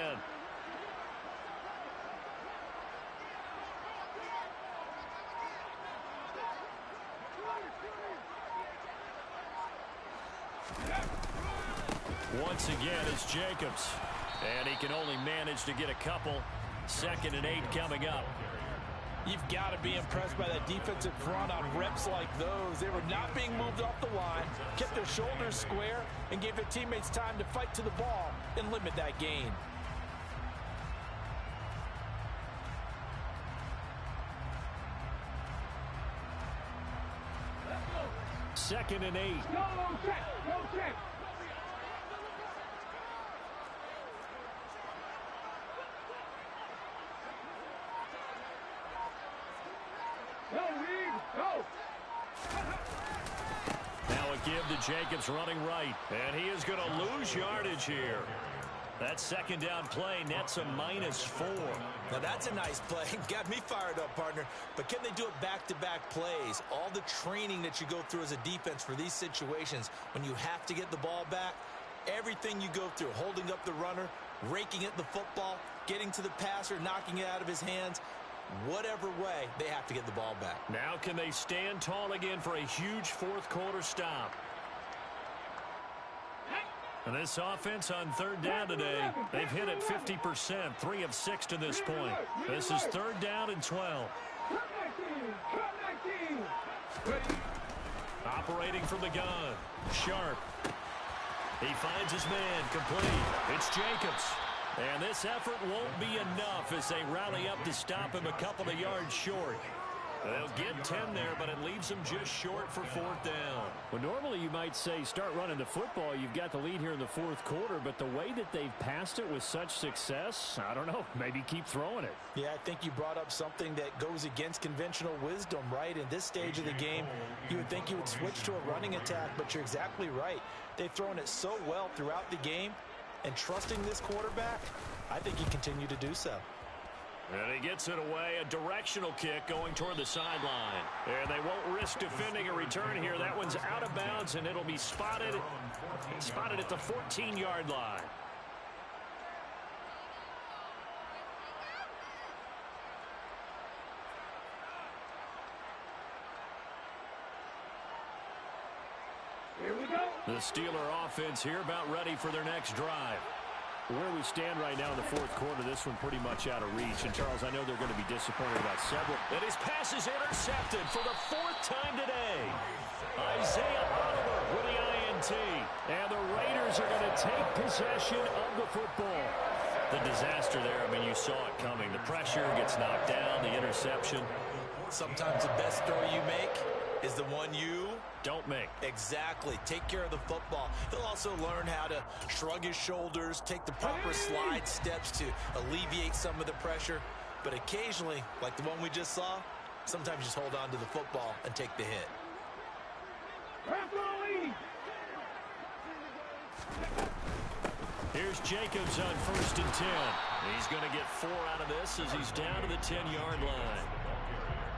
Once again, it's Jacobs. And he can only manage to get a couple. 2nd and 8 coming up. You've got to be impressed by that defensive front on reps like those. They were not being moved off the line, kept their shoulders square, and gave their teammates time to fight to the ball and limit that gain. Second and 8. Go check. Now a give to Jacobs running right. And he is going to lose yardage here. That 2nd down play nets a -4. Now that's a nice play. Got me fired up, partner. But can they do it back-to-back plays? All the training that you go through as a defense for these situations, when you have to get the ball back, everything you go through, holding up the runner, raking at the football, getting to the passer, knocking it out of his hands, whatever way, they have to get the ball back. Now can they stand tall again for a huge 4th quarter stop? And this offense on 3rd down today, they've hit it 50%, 3 of 6 to this point. This is 3rd down and 12. Operating from the gun, Sharp. He finds his man, complete. It's Jacobs. And this effort won't be enough as they rally up to stop him a couple of yards short. They'll get 10 there, but it leaves them just short for 4th down. Well, normally you might say start running the football. You've got the lead here in the 4th quarter, but the way that they've passed it with such success, I don't know, maybe keep throwing it. Yeah, I think you brought up something that goes against conventional wisdom, right? In this stage of the game, you would think you would switch to a running attack, but you're exactly right. They've thrown it so well throughout the game, and trusting this quarterback, I think he continue to do so. And he gets it away, a directional kick going toward the sideline. And they won't risk defending a return here. That one's out of bounds, and it'll be spotted at the 14-yard line. Here we go. The Steeler offense here about ready for their next drive. Where we stand right now in the 4th quarter, this one pretty much out of reach. And, Charles, I know they're going to be disappointed about several. And his pass is intercepted for the 4th time today. Isaiah Oliver with the INT. And the Raiders are going to take possession of the football. The disaster there, I mean, you saw it coming. The pressure gets knocked down, the interception. Sometimes the best throw you make is the one you don't make. Exactly. Take care of the football. He'll also learn how to shrug his shoulders, take the proper slide steps to alleviate some of the pressure. But occasionally, like the one we just saw, Sometimes just hold on to the football and take the hit. Here's Jacobs on 1st and 10. He's going to get 4 out of this as he's down to the 10-yard line.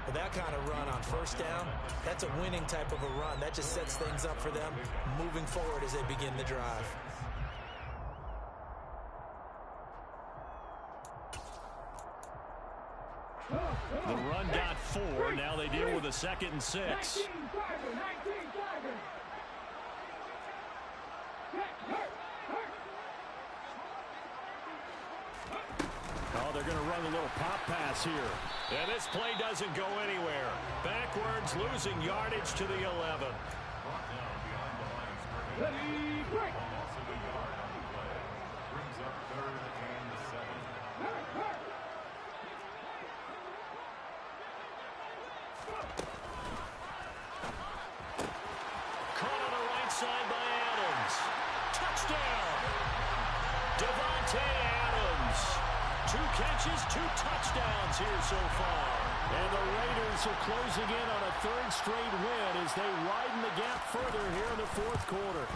With that kind of run on 1st down, that's a winning type of a run. That just sets things up for them moving forward as they begin the drive. The run got 4. Now they deal with a 2nd and 6. Oh, they're going to run a little pop pass here. And this play doesn't go anywhere. Backwards, losing yardage to the 11. Caught on the right side by Adams. Touchdown! Devontae Adams. 2 catches, 2 touchdowns here so far. And the Raiders are closing in on a 3rd straight win as they widen the gap further here in the 4th quarter.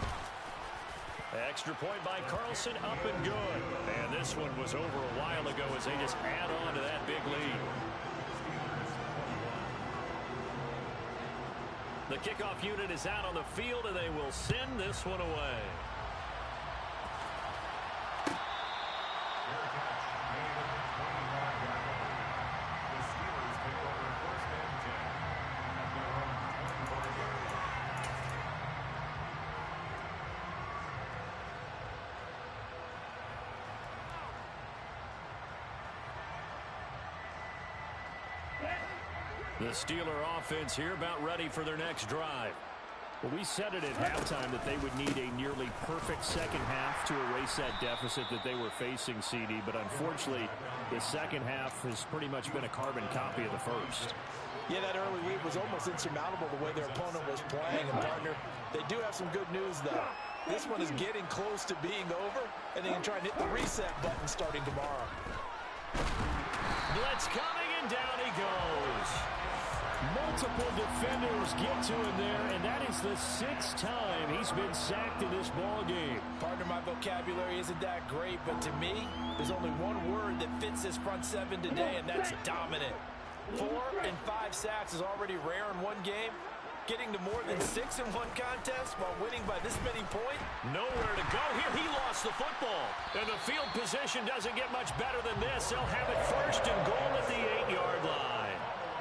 Extra point by Carlson, up and good. And this one was over a while ago as they just add on to that big lead. The kickoff unit is out on the field, and they will send this one away. The Steeler offense here about ready for their next drive. Well, we said it at halftime that they would need a nearly perfect second half to erase that deficit that they were facing, CD. But unfortunately, the second half has pretty much been a carbon copy of the first. Yeah, that early lead was almost insurmountable the way their opponent was playing. And, partner, they do have some good news, though. This one is getting close to being over, and they can try and hit the reset button starting tomorrow. Blitz coming, and down he goes. Multiple defenders get to him there, and that is the 6th time he's been sacked in this ball game. Partner, my vocabulary isn't that great, but to me, there's only one word that fits this front 7 today, and that's dominant. 4 and 5 sacks is already rare in one game. Getting to more than 6 in one contest while winning by this many points. Nowhere to go here. He lost the football. And the field position doesn't get much better than this. They'll have it 1st and goal at the 8-yard line.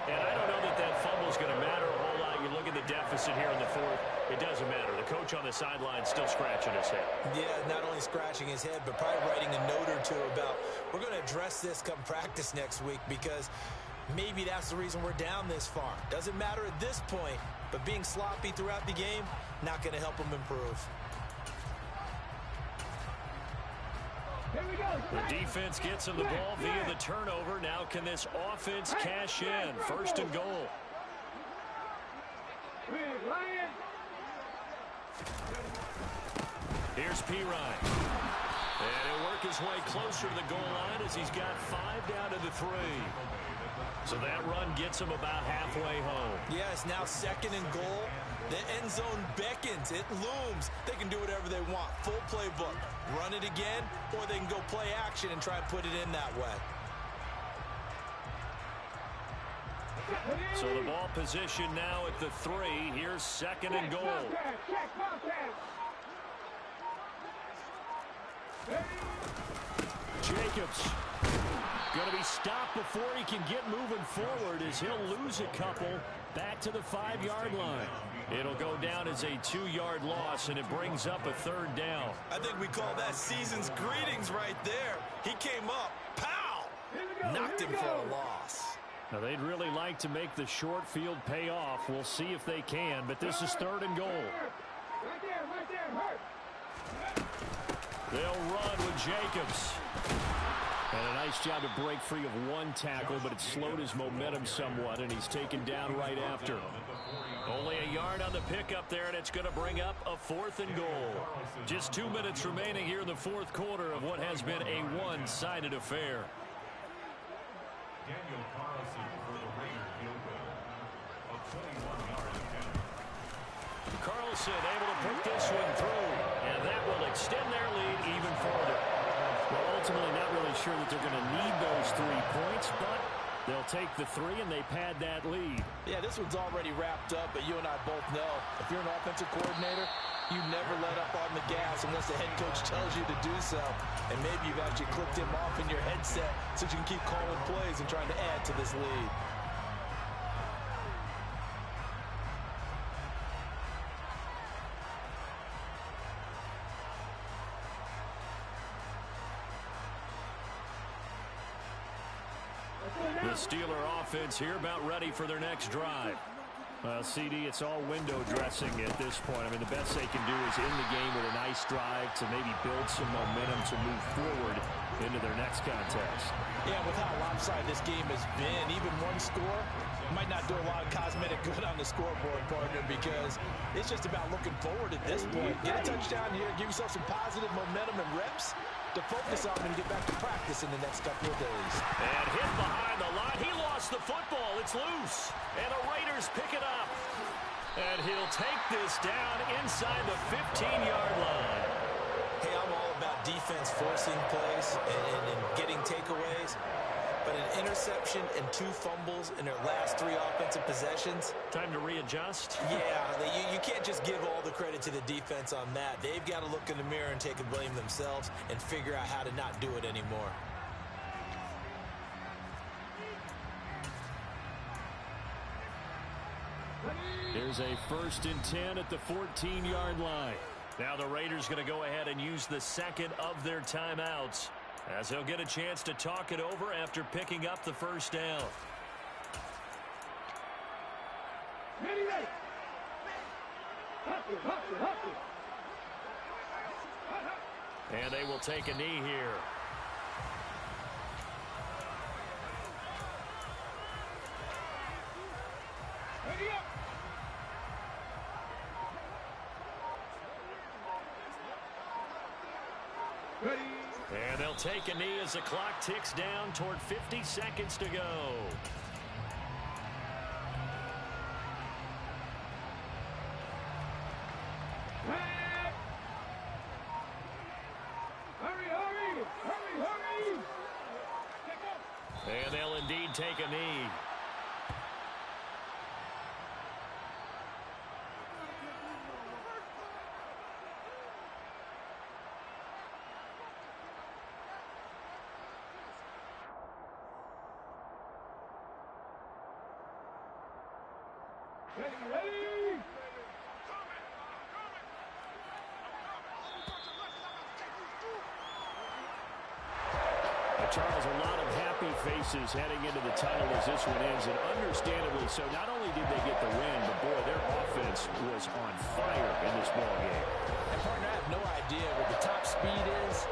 And I don't know that that fumble's going to matter a whole lot. You look at the deficit here in the 4th. It doesn't matter. The coach on the sideline still scratching his head. Yeah, not only scratching his head, but probably writing a note or two about, we're going to address this come practice next week because maybe that's the reason we're down this far. Doesn't matter at this point, but being sloppy throughout the game, not going to help them improve. The defense gets him the ball via the turnover. Now can this offense cash in? 1st and goal. Here's Pirine. And he'll work his way closer to the goal line as he's got 5 down to the 3. So that run gets him about halfway home. Yeah, it's now 2nd and goal. The end zone beckons. It looms. They can do whatever they want. Full playbook. Run it again, or they can go play action and try and put it in that way. So the ball position now at the 3. Here's 2nd and goal. Jacobs going to be stopped before he can get moving forward as he'll lose a couple back to the 5-yard line. It'll go down as a 2-yard loss, and it brings up a 3rd down. I think we call that season's greetings right there. He came up, pow, knocked him for a loss. Now, they'd really like to make the short field pay off. We'll see if they can, but this is 3rd and goal. They'll run with Jacobs. And a nice job to break free of one tackle, but it slowed his momentum somewhat, and he's taken down right after. Only a yard on the pickup there, and it's going to bring up a 4th and goal. Just 2 minutes remaining here in the 4th quarter of what has been a one-sided affair. Daniel Carlson for the Raiders field goal. A 21-yard attempt. Carlson able to put this one through, and that will extend their lead even further. Well, ultimately not really sure that they're going to need those 3 points, but they'll take the 3 and they pad that lead. Yeah, this one's already wrapped up, but you and I both know if you're an offensive coordinator, you never let up on the gas unless the head coach tells you to do so. And maybe you've actually clicked him off in your headset so you can keep calling plays and trying to add to this lead. The Steeler offense here about ready for their next drive. Well, CD, it's all window dressing at this point. I mean, the best they can do is end the game with a nice drive to maybe build some momentum to move forward into their next contest. Yeah, with how lopsided this game has been, even one score might not do a lot of cosmetic good on the scoreboard, partner, because it's just about looking forward at this point. Get a touchdown here, give yourself some positive momentum and reps to focus on and get back to practice in the next couple of days. And hit behind the line. He lost the football. It's loose. And the Raiders pick it up. And he'll take this down inside the 15-yard line. Hey, I'm all about defense forcing plays and getting takeaways. But an interception and 2 fumbles in their last 3 offensive possessions. Time to readjust. Yeah, you can't just give all the credit to the defense on that. They've got to look in the mirror and take the blame themselves and figure out how to not do it anymore. Here's a 1st and 10 at the 14-yard line. Now the Raiders going to go ahead and use the second of their timeouts, as they'll get a chance to talk it over after picking up the first down. Ready, ready. Hustle, hustle, hustle. And they will take a knee here. Ready up. Ready. And they'll take a knee as the clock ticks down toward 50 seconds to go. Hurry, hurry, hurry, hurry. And they'll indeed take a knee. Ready, ready. Charles, a lot of happy faces heading into the tunnel as this one ends, and understandably so. Not only did they get the win, but boy, their offense was on fire in this ball game. And partner, I have no idea what the top speed is.